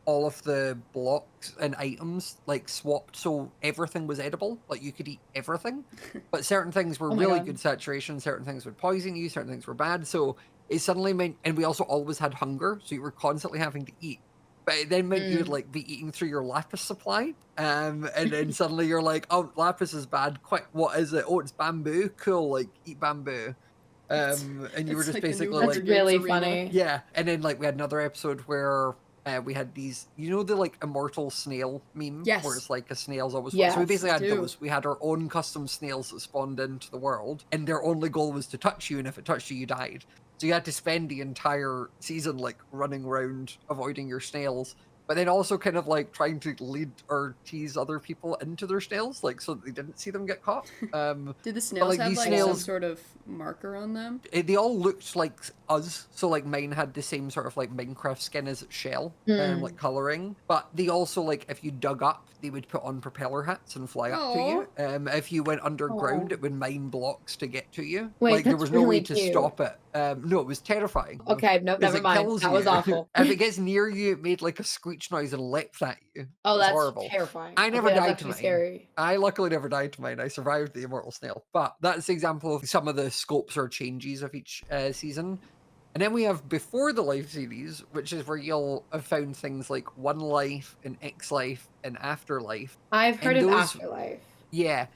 Speaker 3: all of the blocks and items like swapped, so everything was edible. Like you could eat everything, but certain things were
Speaker 2: Oh my
Speaker 3: really
Speaker 2: God.
Speaker 3: good saturation, certain things would poison you, certain things were bad. So it suddenly meant, and we also always had hunger, so you were constantly having to eat. But it then meant you would like be eating through your lapis supply, and then suddenly you're like, oh, lapis is bad. Quick, what is it? Oh, it's bamboo. Cool, like eat bamboo. And you were
Speaker 1: It's
Speaker 3: just
Speaker 1: like the new
Speaker 3: basically
Speaker 2: That's
Speaker 1: Hunger
Speaker 3: like,
Speaker 1: Games
Speaker 2: really
Speaker 1: arena.
Speaker 2: funny.
Speaker 3: yeah. And then like we had another episode where we had these, you know, the like immortal snail meme,
Speaker 1: Yes.
Speaker 3: where it's like a snail's always. So we
Speaker 2: Yes,
Speaker 3: basically had
Speaker 1: do.
Speaker 3: those. We had our own custom snails that spawned into the world, and their only goal was to touch you, and if it touched you, you died. So you had to spend the entire season like running around avoiding your snails, but then also kind of like trying to lead or tease other people into their snails, like so that they didn't see them get caught.
Speaker 1: Did the snails
Speaker 3: like,
Speaker 1: have
Speaker 3: these
Speaker 1: like some
Speaker 3: snails-
Speaker 1: sort of marker on them?
Speaker 3: They all looked like us, so like mine had the same sort of like Minecraft skin as its shell, like coloring. But they also like if you dug up, they would put on propeller hats and fly up to you. If you went underground,
Speaker 2: Aw.
Speaker 3: it would mine blocks to get to you.
Speaker 2: Wait,
Speaker 3: like there
Speaker 2: that's
Speaker 3: was no way
Speaker 2: really
Speaker 3: to
Speaker 2: cute.
Speaker 3: stop it. No, it was terrifying.
Speaker 2: Okay, no,
Speaker 3: 'Cause
Speaker 2: never
Speaker 3: it
Speaker 2: mind.
Speaker 3: kills
Speaker 2: That was
Speaker 3: you.
Speaker 2: awful.
Speaker 3: If it gets near you, it made like a screech noise and leapt at you.
Speaker 2: Oh,
Speaker 3: It was
Speaker 2: that's
Speaker 3: horrible.
Speaker 2: terrifying.
Speaker 3: I never
Speaker 2: Okay, that's
Speaker 3: died to
Speaker 2: actually
Speaker 3: mine.
Speaker 2: scary.
Speaker 3: I luckily never died to mine. I survived the immortal snail. But that's the example of some of the scopes or changes of each season. And then we have before the life series, which is where you'll have found things like One Life and X Life and Afterlife.
Speaker 2: I've heard
Speaker 3: And
Speaker 2: of
Speaker 3: those-
Speaker 2: Afterlife.
Speaker 3: Yeah.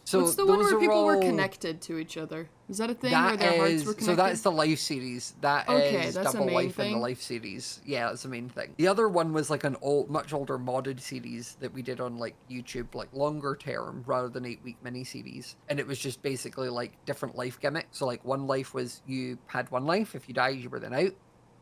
Speaker 3: So
Speaker 1: What's the one
Speaker 3: those
Speaker 1: where
Speaker 3: are
Speaker 1: people were
Speaker 3: all-
Speaker 1: connected to each other? Is that a thing where
Speaker 3: That
Speaker 1: their hearts
Speaker 3: is
Speaker 1: were connected?
Speaker 3: so that's the life series. That
Speaker 1: Okay,
Speaker 3: is
Speaker 1: that's the
Speaker 3: Double
Speaker 1: main
Speaker 3: Life in
Speaker 1: thing.
Speaker 3: the life series. Yeah, that's the main thing. The other one was like an old, much older modded series that we did on like YouTube, like longer term rather than 8-week mini series. And it was just basically like different life gimmicks. So like One Life was you had one life. If you died, you were then out.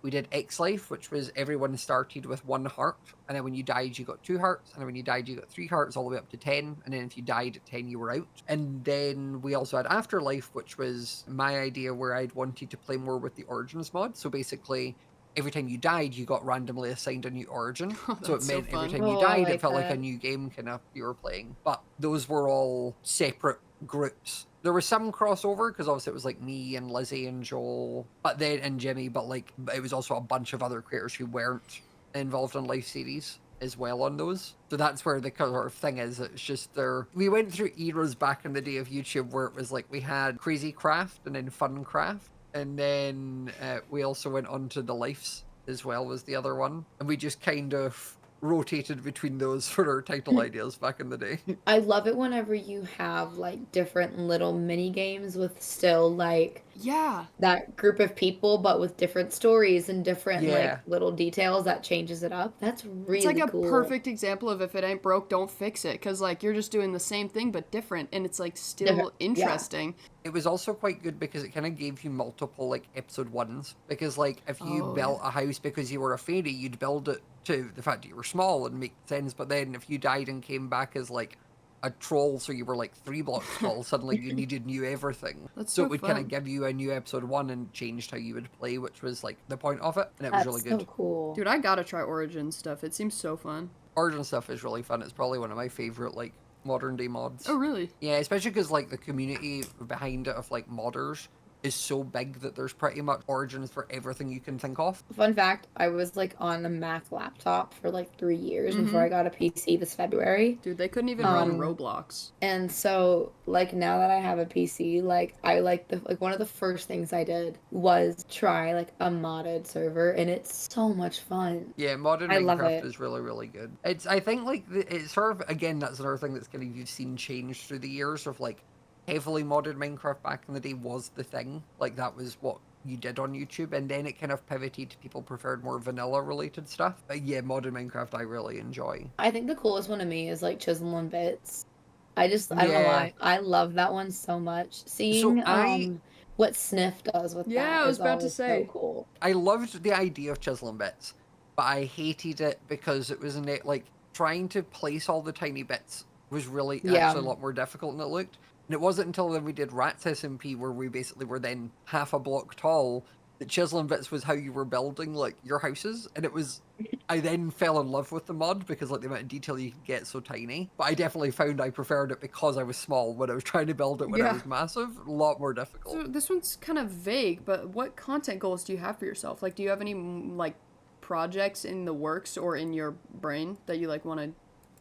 Speaker 3: We did X Life, which was everyone started with 1 heart, and then when you died, you got 2 hearts, and then when you died, you got 3 hearts, all the way up to 10, and then if you died at 10, you were out. And then we also had Afterlife, which was my idea where I'd wanted to play more with the Origins mod. So basically, every time you died, you got randomly assigned a new origin.
Speaker 1: Oh,
Speaker 3: So it
Speaker 1: that's so
Speaker 3: meant every
Speaker 1: fun.
Speaker 3: time you
Speaker 2: Oh, I
Speaker 3: died,
Speaker 2: like
Speaker 3: it felt like a
Speaker 2: that.
Speaker 3: new game kind of you were playing. But those were all separate groups. There was some crossover because obviously it was like me and Lizzie and Joel, but then and Jimmy, but like it was also a bunch of other creators who weren't involved in life series as well on those. So that's where the sort of thing is. It's just there. We went through eras back in the day of YouTube where it was like we had Crazy Craft and then Fun Craft, and then we also went on to the Lives as well was the other one, and we just kind of rotated between those for our title ideas back in the day.
Speaker 2: I love it whenever you have like different little mini games with still like
Speaker 1: Yeah.
Speaker 2: that group of people, but with different stories and different
Speaker 3: Yeah.
Speaker 2: like little details that changes it up. That's really
Speaker 1: It's like a
Speaker 2: cool.
Speaker 1: perfect example of if it ain't broke, don't fix it. Because, like, you're just doing the same thing but different, and it's, like, still
Speaker 2: Different, yeah.
Speaker 1: interesting.
Speaker 3: It was also quite good because it kind of gave you multiple like episode 1s, because like if you
Speaker 1: Oh,
Speaker 3: built a house because you were a fairy, you'd build it to the fact that you were small and make sense. But then if you died and came back as like a troll, so you were like 3 blocks tall, suddenly you needed new everything.
Speaker 1: That's
Speaker 3: so
Speaker 1: so
Speaker 3: it would kind
Speaker 1: fun.
Speaker 3: of give you a new episode 1 and changed how you would play, which was like the point of it, and it was
Speaker 2: That's
Speaker 3: really good.
Speaker 2: so cool.
Speaker 1: Dude, I gotta try Origin stuff. It seems so fun.
Speaker 3: Origin stuff is really fun. It's probably one of my favorite like modern day mods.
Speaker 1: Oh, really?
Speaker 3: Yeah, especially because like the community behind it of like modders is so big that there's pretty much origins for everything you can think of.
Speaker 2: Fun fact, I was like on a Mac laptop for like 3 years before I got a PC this February.
Speaker 1: Dude, they couldn't even run
Speaker 2: Um,
Speaker 1: Roblox.
Speaker 2: And so like now that I have a PC, like I like one of the first things I did was try like a modded server, and it's so much fun.
Speaker 3: Yeah, modern
Speaker 2: I love
Speaker 3: Minecraft
Speaker 2: it.
Speaker 3: is really, really good. I think like it's sort of, again, that's another thing that's kind of you've seen change through the years of like heavily modded Minecraft back in the day was the thing. Like that was what you did on YouTube, and then it kind of pivoted to people preferred more vanilla related stuff. But yeah, modded Minecraft I really enjoy.
Speaker 2: I think the coolest one to me is like Chisel and Bits. I don't know
Speaker 3: Yeah.
Speaker 2: why. I love that one so much. Seeing what Sniff does with
Speaker 1: Yeah,
Speaker 2: that
Speaker 1: I was
Speaker 2: is
Speaker 1: about to
Speaker 2: always
Speaker 1: say.
Speaker 2: so cool.
Speaker 3: I loved the idea of Chisel and Bits, but I hated it because it was like trying to place all the tiny bits was really
Speaker 2: Yeah.
Speaker 3: actually a lot more difficult than it looked. And it wasn't until then we did Rats SMP where we basically were then half a block tall that Chisel and Bits was how you were building like your houses, and it was I then fell in love with the mod because like the amount of detail you could get so tiny. But I definitely found I preferred it because I was small when I was trying to build it when I
Speaker 1: Yeah.
Speaker 3: was massive. A lot more difficult.
Speaker 1: So this one's kind of vague, but what content goals do you have for yourself? Like, do you have any, like, projects in the works or in your brain that you, like, want to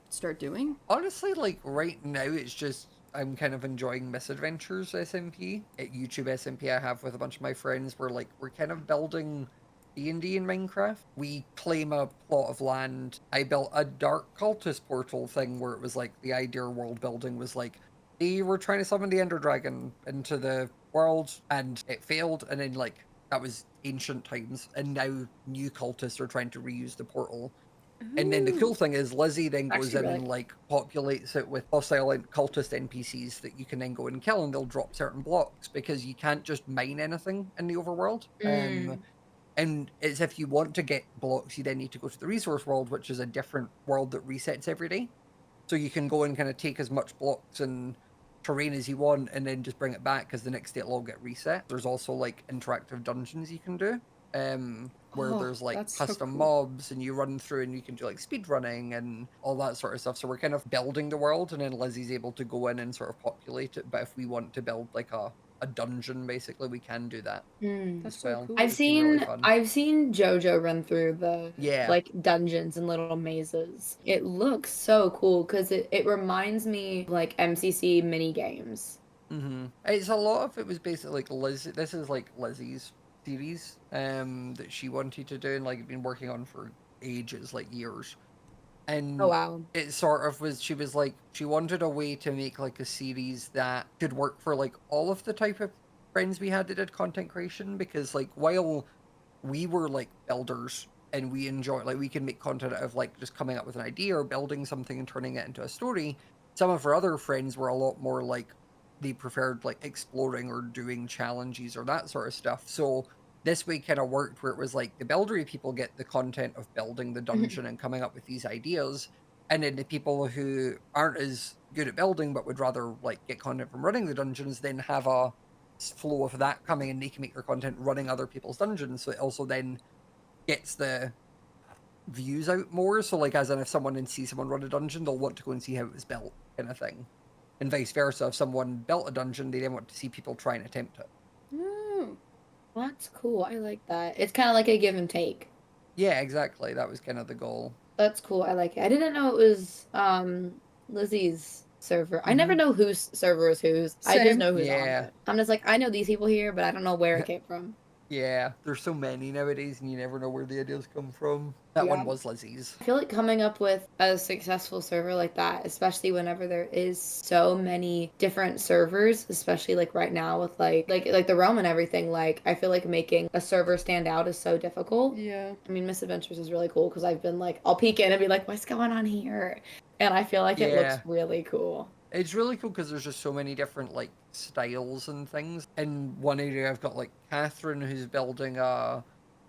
Speaker 1: start doing?
Speaker 3: Honestly, like right now, it's just I'm kind of enjoying Misadventures SMP at YouTube SMP I have with a bunch of my friends. Where like we're kind of building D&D in Minecraft. We claim a plot of land. I built a dark cultist portal thing where it was like the idea world building was like they were trying to summon the Ender Dragon into the world and it failed, and then like that was ancient times, and now new cultists are trying to reuse the portal. And then the
Speaker 1: Ooh.
Speaker 3: cool thing is Lizzie then goes
Speaker 2: Actually,
Speaker 3: in
Speaker 2: really
Speaker 3: and like populates it with hostile cultist NPCs that you can then go and kill, and they'll drop certain blocks because you can't just mine anything in the overworld.
Speaker 2: Mm.
Speaker 3: And it's if you want to get blocks, you then need to go to the resource world, which is a different world that resets every day. So you can go and kind of take as much blocks and terrain as you want, and then just bring it back because the next day it'll all get reset. There's also like interactive dungeons you can do, where
Speaker 1: Oh,
Speaker 3: there's like
Speaker 1: that's so
Speaker 3: custom
Speaker 1: cool.
Speaker 3: mobs, and you run through and you can do like speed running and all that sort of stuff. So we're kind of building the world, and then Lizzie's able to go in and sort of populate it. But if we want to build like a dungeon, basically, we can do that
Speaker 2: Mm.
Speaker 1: That's
Speaker 3: as
Speaker 1: so
Speaker 3: well.
Speaker 1: cool.
Speaker 2: I've
Speaker 3: It's been really
Speaker 2: seen
Speaker 3: fun.
Speaker 2: JoJo run through the
Speaker 3: Yeah.
Speaker 2: like dungeons and little mazes. It looks so cool because it reminds me of, like MCC mini games.
Speaker 3: It's a lot of it was basically like Liz. This is like Lizzie's series, that she wanted to do and like been working on for ages, like years.
Speaker 2: Oh
Speaker 3: And
Speaker 2: wow.
Speaker 3: it sort of was. She was like she wanted a way to make like a series that could work for like all of the type of friends we had that did content creation, because like while we were like builders and we enjoy like we can make content out of like just coming up with an idea or building something and turning it into a story, some of our other friends were a lot more like they preferred like exploring or doing challenges or that sort of stuff. So this way kind of worked where it was like the buildery people get the content of building the dungeon and coming up with these ideas, and then the people who aren't as good at building but would rather like get content from running the dungeons then have a flow of that coming, and they can make their content running other people's dungeons. So it also then gets the views out more. So like as in if someone and sees someone run a dungeon, they'll want to go and see how it was built, kind of thing. And vice versa. If someone built a dungeon, they then want to see people try and attempt it.
Speaker 1: Oh.
Speaker 2: That's cool. I like that. It's kind of like a give and take.
Speaker 3: Yeah, exactly. That was kind of the goal.
Speaker 2: That's cool. I like it. I didn't know it was Lizzie's server. I never know whose server is whose. I just
Speaker 1: Same.
Speaker 2: know who's on
Speaker 3: Yeah.
Speaker 2: it. I'm just like, I know these people here, but I don't know where it came from.
Speaker 3: Yeah, there's so many nowadays, and you never know where the ideas come from. That
Speaker 2: Yeah.
Speaker 3: one was Lizzie's.
Speaker 2: I feel like coming up with a successful server like that, especially whenever there is so many different servers, especially like right now with like the realm and everything, like I feel like making a server stand out is so difficult.
Speaker 1: Yeah.
Speaker 2: I mean, Misadventures is really cool because I've been like, I'll peek in and be like, what's going on here? And I feel like it looks
Speaker 3: Yeah.
Speaker 2: really cool.
Speaker 3: It's really cool because there's just so many different like styles and things. In one area, I've got like Catherine who's building a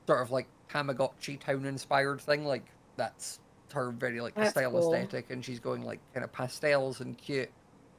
Speaker 3: sort of like Tamagotchi town inspired thing. Like that's her very like
Speaker 2: That's
Speaker 3: style
Speaker 2: cool.
Speaker 3: aesthetic, and she's going like kind of pastels and cute.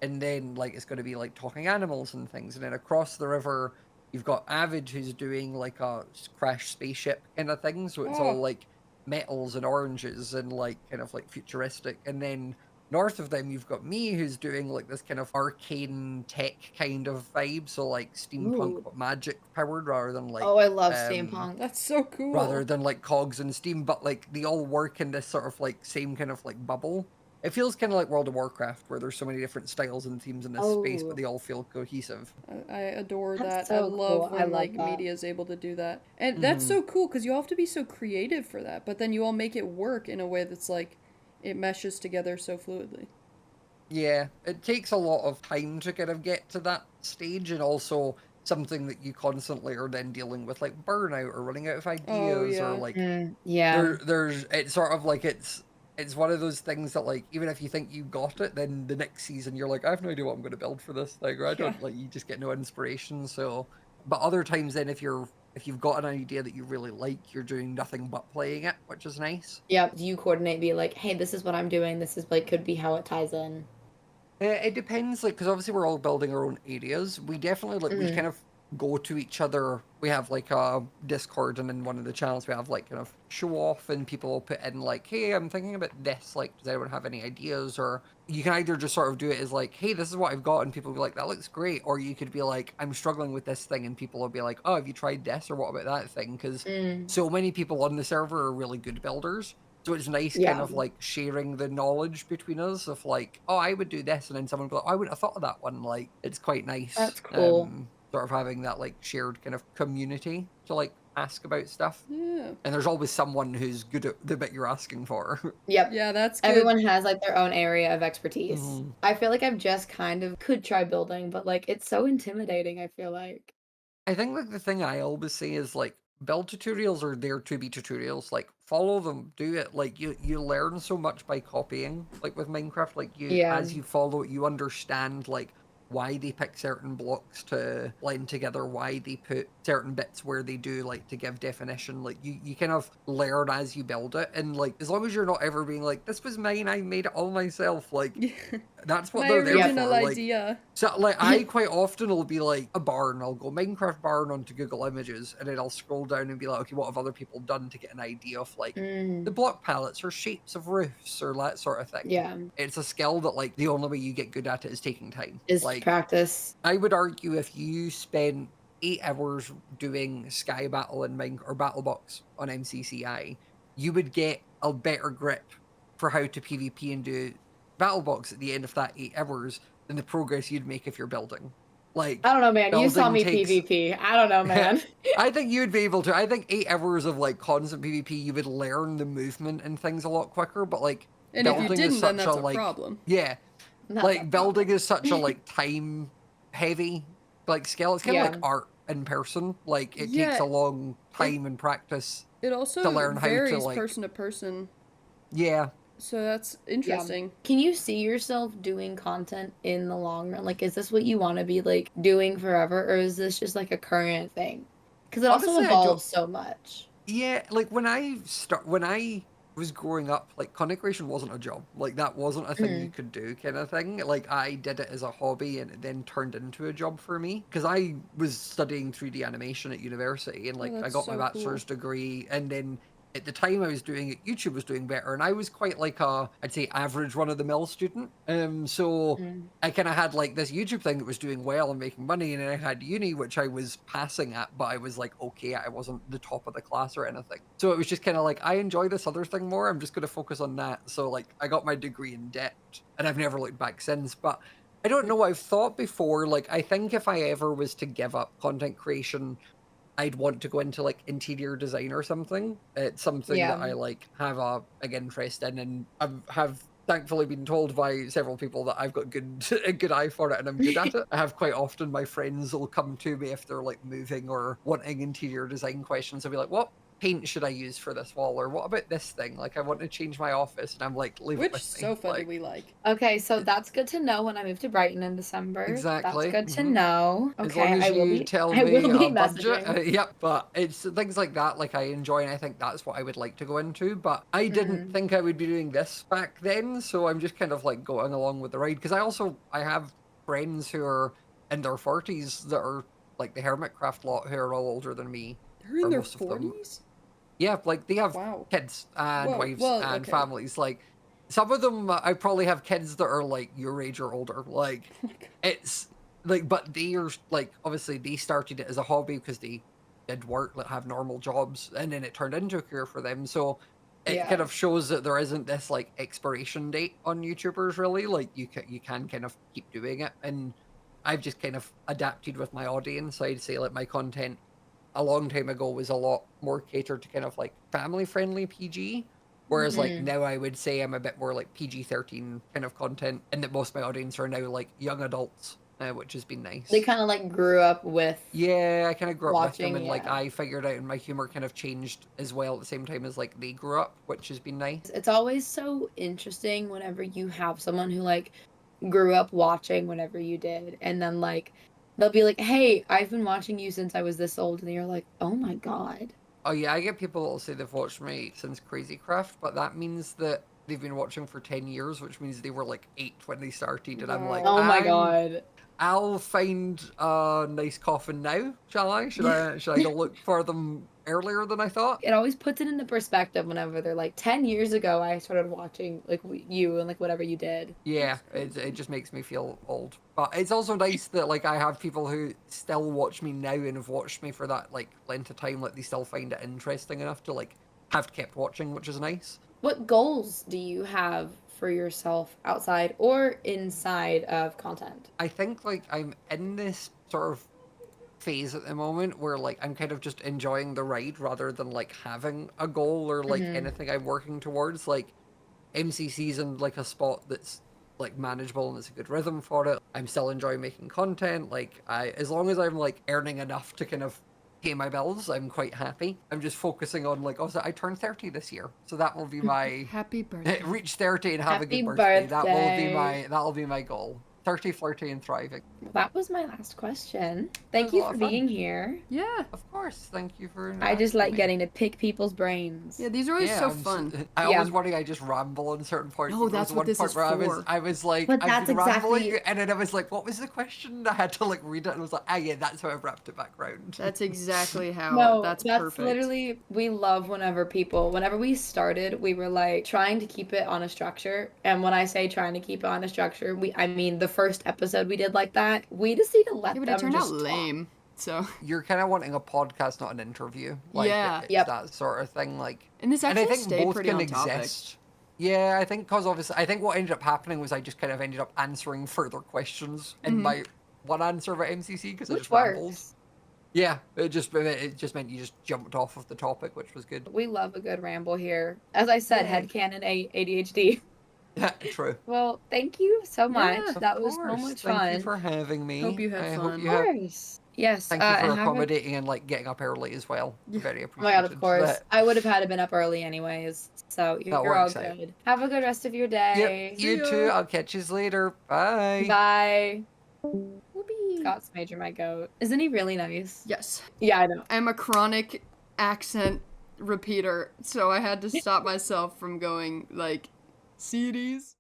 Speaker 3: And then like it's going to be like talking animals and things. And then across the river, you've got Avid who's doing like a crash spaceship kind of thing. So it's all
Speaker 1: Oh.
Speaker 3: like metals and oranges and like kind of like futuristic. And then north of them, you've got me who's doing like this kind of arcane tech kind of vibe. So like steampunk
Speaker 2: Ooh.
Speaker 3: but magic powered rather than like
Speaker 2: Oh, I love steampunk.
Speaker 1: That's so cool.
Speaker 3: rather than like cogs and steam, but like they all work in this sort of like same kind of like bubble. It feels kind of like World of Warcraft, where there's so many different styles and themes in this space,
Speaker 2: Oh.
Speaker 3: but they all feel cohesive.
Speaker 1: I adore
Speaker 2: That's
Speaker 1: that. I
Speaker 2: so
Speaker 1: love
Speaker 2: cool. I
Speaker 1: when
Speaker 2: love
Speaker 1: like
Speaker 2: that.
Speaker 1: media is able to do that. And that's so cool because you all have to be so creative for that, but then you all make it work in a way that's like it meshes together so fluidly.
Speaker 3: Yeah, it takes a lot of time to kind of get to that stage, and also something that you constantly are then dealing with, like burnout or running out of ideas,
Speaker 1: yeah.
Speaker 3: or like
Speaker 2: Yeah.
Speaker 3: there's it's sort of like it's one of those things that like even if you think you got it, then the next season you're like, I have no idea what I'm going to build for this thing, or I don't like, you just get no inspiration. So, but other times then if you've got an idea that you really like, you're doing nothing but playing it, which is nice.
Speaker 2: Yeah. Do you coordinate, be like, hey, this is what I'm doing. This is like, could be how it ties in.
Speaker 3: It depends, like, because obviously we're all building our own areas. We definitely, like, we kind of go to each other. We have, like, a Discord, and in one of the channels we have, like, kind of show off, and people will put in, like, hey, I'm thinking about this, like, does anyone have any ideas? Or you can either just sort of do it as, like, hey, this is what I've got, and people will be like, that looks great. Or you could be like, I'm struggling with this thing, and people will be like, oh, have you tried this? Or what about that thing? Because so many people on the server are really good builders. So it's nice kind
Speaker 2: Yeah.
Speaker 3: of like sharing the knowledge between us of like, oh, I would do this. And then someone would be like, oh, I wouldn't have thought of that one. Like, it's quite nice.
Speaker 2: That's cool.
Speaker 3: Sort of having that like shared kind of community to like ask about stuff.
Speaker 1: Yeah.
Speaker 3: And there's always someone who's good at the bit you're asking for.
Speaker 2: Yep.
Speaker 1: Yeah, that's good.
Speaker 2: Everyone has like their own area of expertise.
Speaker 3: Mhm.
Speaker 2: I feel like I've just kind of could try building, but like it's so intimidating, I feel like.
Speaker 3: I think like the thing I always say is like build tutorials are there to be tutorials. Like follow them, do it. Like you learn so much by copying. Like with Minecraft, like you
Speaker 2: Yeah.
Speaker 3: as you follow it, you understand like why they pick certain blocks to blend together, why they put certain bits where they do, like to give definition. Like you kind of learn as you build it, and like as long as you're not ever being like, this was mine, I made it all myself. Like that's what
Speaker 1: My
Speaker 3: they're there
Speaker 1: original
Speaker 3: for. Like,
Speaker 1: idea.
Speaker 3: so, like, I quite often will be like a barn. I'll go Minecraft barn onto Google Images, and then I'll scroll down and be like, okay, what have other people done to get an idea of like the block palettes or shapes of roofs or that sort of thing.
Speaker 2: Yeah.
Speaker 3: It's a skill that like the only way you get good at it is taking time.
Speaker 2: Is
Speaker 3: Like,
Speaker 2: practice.
Speaker 3: I would argue if you spent 8 hours doing Sky Battle and or Battle Box on MCCI, you would get a better grip for how to PvP and do Battle Box at the end of that 8 hours than the progress you'd make if you're building. Like,
Speaker 2: I don't know, man. You saw me
Speaker 3: building takes-
Speaker 2: PvP. I don't know, man.
Speaker 3: I think you'd be able to. I think 8 hours of like constant PvP, you would learn the movement and things a lot quicker. But like,
Speaker 1: And if you
Speaker 3: building is
Speaker 1: didn't, then
Speaker 3: such
Speaker 1: that's
Speaker 3: a
Speaker 1: a
Speaker 3: like,
Speaker 1: problem.
Speaker 3: yeah,
Speaker 2: Not
Speaker 3: like
Speaker 2: that
Speaker 3: building
Speaker 2: problem.
Speaker 3: is such a like time heavy like skill. It's kind of
Speaker 2: Yeah.
Speaker 3: like art in person. Like it takes
Speaker 1: Yeah.
Speaker 3: a long time and practice.
Speaker 1: It also
Speaker 3: To learn how to,
Speaker 1: varies
Speaker 3: like-
Speaker 1: person to person.
Speaker 3: Yeah,
Speaker 1: So that's interesting.
Speaker 2: Can you see yourself doing content in the long run? Like, is this what you want to be like doing forever, or is this just like a current thing? Because it also
Speaker 3: Honestly, I don't-
Speaker 2: evolves so much.
Speaker 3: yeah. Like when I was growing up, like content creation wasn't a job. Like that wasn't a thing you could do, kind of thing. Like I did it as a hobby, and it then turned into a job for me because I was studying 3D animation at university, and like I
Speaker 1: that's
Speaker 3: got my
Speaker 1: so
Speaker 3: bachelor's degree, and then at the time I was doing it, YouTube was doing better, and I was quite like I'd say average run-of-the-mill student. So I kind of had like this YouTube thing that was doing well and making money, and then I had uni, which I was passing at, but I was like okay, I wasn't the top of the class or anything. So it was just kind of like I enjoy this other thing more. I'm just going to focus on that. So like I got my degree in debt, and I've never looked back since. But I don't know. I've thought before, like I think if I ever was to give up content creation, I'd want to go into like interior design or something. It's something that I like have a big interest in, and I have thankfully been told by several people that I've got a good eye for it and I'm good at it. I have quite often my friends will come to me if they're like moving or wanting interior design questions. I'll be like, what paint should I use for this wall, or what about this thing? Like I want to change my office, and I'm like, leave it
Speaker 1: Which
Speaker 3: with me.
Speaker 1: sofa
Speaker 3: Like,
Speaker 1: do we like?
Speaker 2: Okay, so that's good to know when I move to Brighton in December.
Speaker 3: Exactly.
Speaker 2: That's good to
Speaker 3: Mhm.
Speaker 2: know.
Speaker 3: As
Speaker 2: Okay,
Speaker 3: long as
Speaker 2: I will
Speaker 3: you
Speaker 2: be.
Speaker 3: tell
Speaker 2: I
Speaker 3: me
Speaker 2: will be
Speaker 3: a budget.
Speaker 2: messaging.
Speaker 3: Yep, but it's things like that like I enjoy, and I think that's what I would like to go into. But I didn't think I would be doing this back then, so I'm just kind of like going along with the ride. Because I have friends who are in their 40s that are like the Hermitcraft lot who are all older than me.
Speaker 1: They're in
Speaker 3: Or
Speaker 1: their
Speaker 3: most of them.
Speaker 1: 40s?
Speaker 3: Yeah, like they have
Speaker 1: Wow.
Speaker 3: kids and
Speaker 1: Whoa,
Speaker 3: wives
Speaker 1: well,
Speaker 3: and
Speaker 1: okay.
Speaker 3: families. Like some of them, I probably have kids that are like your age or older. Like it's like, but they are like obviously they started it as a hobby because they did work, like have normal jobs, and then it turned into a career for them. So it kind of shows that there isn't this like expiration date on YouTubers really. Like you can kind of keep doing it, and I've just kind of adapted with my audience. I'd say like my content a long time ago was a lot more catered to kind of like family friendly PG, whereas like now I would say I'm a bit more like PG-13 kind of content, and that most of my audience are now like young adults, which has been nice.
Speaker 2: They kind of like grew up with.
Speaker 3: Yeah, I kind of grew up with them,
Speaker 2: watching,
Speaker 3: and like
Speaker 2: yeah.
Speaker 3: I figured out, and my humor kind of changed as well at the same time as like they grew up, which has been nice.
Speaker 2: It's always so interesting whenever you have someone who like grew up watching whenever you did, and then like they'll be like, "Hey, I've been watching you since I was this old," and you're like, "Oh my god."
Speaker 3: Oh yeah, I get people that'll say they've watched me since Crazy Craft, but that means that they've been watching for 10 years, which means they were like 8 when they started, and I'm like,
Speaker 1: Wow.
Speaker 2: Oh my
Speaker 3: I'm-
Speaker 2: god.
Speaker 3: I'll find a nice coffin now, shall I? Should I go look for them earlier than I thought?
Speaker 2: It always puts it into perspective whenever they're like, 10 years ago I started watching like you and like whatever you did.
Speaker 3: Yeah, it just makes me feel old. But it's also nice that like I have people who still watch me now and have watched me for that like length of time, like they still find it interesting enough to like have kept watching, which is nice.
Speaker 2: What goals do you have for yourself outside or inside of content?
Speaker 3: I think like I'm in this sort of phase at the moment where like I'm kind of just enjoying the ride rather than like having a goal or like anything I'm working towards. Like MCC's in like a spot that's like manageable and it's a good rhythm for it. I'm still enjoying making content. Like as long as I'm like earning enough to kind of pay my bills, I'm quite happy. I'm just focusing on like, also I turned 30 this year, so that will be my
Speaker 1: Happy birthday.
Speaker 3: reach 30 and have a
Speaker 2: Happy
Speaker 3: good birthday.
Speaker 2: birthday.
Speaker 3: That'll be my goal. 30, flirty, and thriving.
Speaker 2: That was my last question.
Speaker 3: That
Speaker 2: Thank
Speaker 3: was a
Speaker 2: you
Speaker 3: lot
Speaker 2: for
Speaker 3: of fun.
Speaker 2: being here.
Speaker 1: Yeah.
Speaker 3: Of course, thank you for.
Speaker 2: I just
Speaker 3: asking
Speaker 2: like
Speaker 3: me.
Speaker 2: getting to pick people's brains.
Speaker 1: Yeah, these are always so fun.
Speaker 3: I
Speaker 2: Yeah.
Speaker 3: always worry I just ramble on certain points.
Speaker 1: No,
Speaker 3: There was
Speaker 1: that's what
Speaker 3: one
Speaker 1: this
Speaker 3: point
Speaker 1: is
Speaker 3: where
Speaker 1: for.
Speaker 3: I was like,
Speaker 2: But
Speaker 3: I've
Speaker 2: that's
Speaker 3: been rambling,
Speaker 2: exactly-
Speaker 3: and then I was like, what was the question? I had to like read it, and I was like, yeah, that's how I've wrapped it back round.
Speaker 1: That's exactly how.
Speaker 2: No,
Speaker 1: that's
Speaker 2: that's
Speaker 1: perfect.
Speaker 2: literally, we love whenever we started, we were like trying to keep it on a structure. And when I say trying to keep it on a structure, I mean the first episode we did like that. We just need to let
Speaker 1: Yeah, but
Speaker 2: them
Speaker 1: it turned out
Speaker 2: just talk.
Speaker 1: lame. So.
Speaker 3: You're kind of wanting a podcast, not an interview. Like,
Speaker 1: Yeah.
Speaker 3: it's
Speaker 2: Yep.
Speaker 3: that sort of thing. Like,
Speaker 1: And this
Speaker 3: and I
Speaker 1: actually
Speaker 3: think
Speaker 1: stayed
Speaker 3: both
Speaker 1: pretty
Speaker 3: can
Speaker 1: on topic.
Speaker 3: exist. Yeah, I think because obviously, I think what ended up happening was I just kind of ended up answering further questions in my one answer about MCC because I
Speaker 2: Which
Speaker 3: just rambled.
Speaker 2: works.
Speaker 3: Yeah, it just meant you just jumped off of the topic, which was good.
Speaker 2: We love a good ramble here. As I said,
Speaker 1: Yay.
Speaker 2: headcanon ADHD.
Speaker 3: Yeah, true.
Speaker 2: Well, thank you so much.
Speaker 1: Yeah,
Speaker 2: that
Speaker 3: Of
Speaker 2: was so
Speaker 3: course.
Speaker 2: much
Speaker 3: Thank
Speaker 2: fun.
Speaker 3: you for having me.
Speaker 1: Hope you had
Speaker 3: I
Speaker 1: fun.
Speaker 3: Hope
Speaker 2: Of
Speaker 3: you have,
Speaker 2: course. Yes.
Speaker 3: thank you
Speaker 2: and
Speaker 3: for
Speaker 2: have a-
Speaker 3: accommodating and like getting up early as well.
Speaker 1: Yeah.
Speaker 3: Very
Speaker 2: Oh
Speaker 3: appreciated.
Speaker 2: my god, of course.
Speaker 3: That-
Speaker 2: I would have had to been up early anyways. So you're all
Speaker 3: works out.
Speaker 2: good. Have a good rest of your day.
Speaker 3: Yep, you
Speaker 1: See
Speaker 3: too.
Speaker 1: ya.
Speaker 3: I'll catch you later. Bye.
Speaker 2: Bye.
Speaker 1: Whoopee.
Speaker 2: Scott's Major, my goat. Isn't he really nice?
Speaker 1: Yes.
Speaker 2: Yeah, I know.
Speaker 1: I'm a chronic accent repeater, so I had to stop myself from going like, CDs.